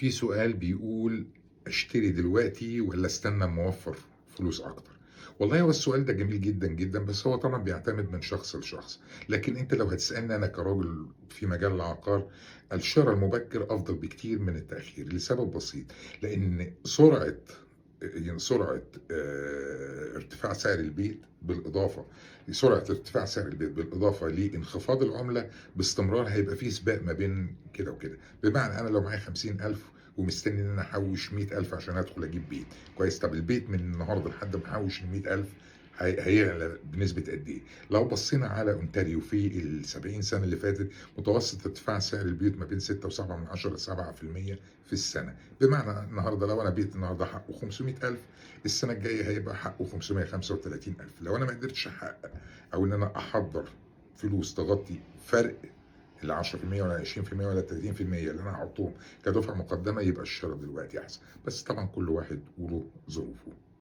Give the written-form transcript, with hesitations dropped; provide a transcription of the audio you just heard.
في سؤال بيقول اشتري دلوقتي ولا استنى اما اوفر فلوس اكتر. والله هو السؤال ده جميل جدا جدا، بس هو طبعا بيعتمد من شخص لشخص. لكن انت لو هتسالني انا كراجل في مجال العقار، الشراء المبكر افضل بكتير من التاخير لسبب بسيط. لان سرعه ارتفاع سعر البيت بالاضافه لانخفاض العمله باستمرار، هيبقى فيه سباق ما بين كده وكده. بمعنى انا لو معايا 50,000 ومستني ان انا احوش 100,000 عشان ادخل اجيب بيت كويس، طب البيت من النهارده لحد ما احوش ال 100,000 هيعلى بنسبه قد ايه؟ لو بصينا على اونتاريو في ال 70 سنه اللي فاتت، متوسط ارتفاع سعر البيوت ما بين 6.7 ل 7% في السنه. بمعنى النهارده لو انا بيت النهارده حقه 500,000، السنه الجايه هيبقى حقه 535,000. لو انا ما قدرتش احقق او ان انا احضر فلوس تغطي فرق ال 10% ولا 20% ولا 30% اللي انا هحطهم كدفعه مقدمه، يبقى الشراء دلوقتي احسن. بس طبعا كل واحد وله ظروفه.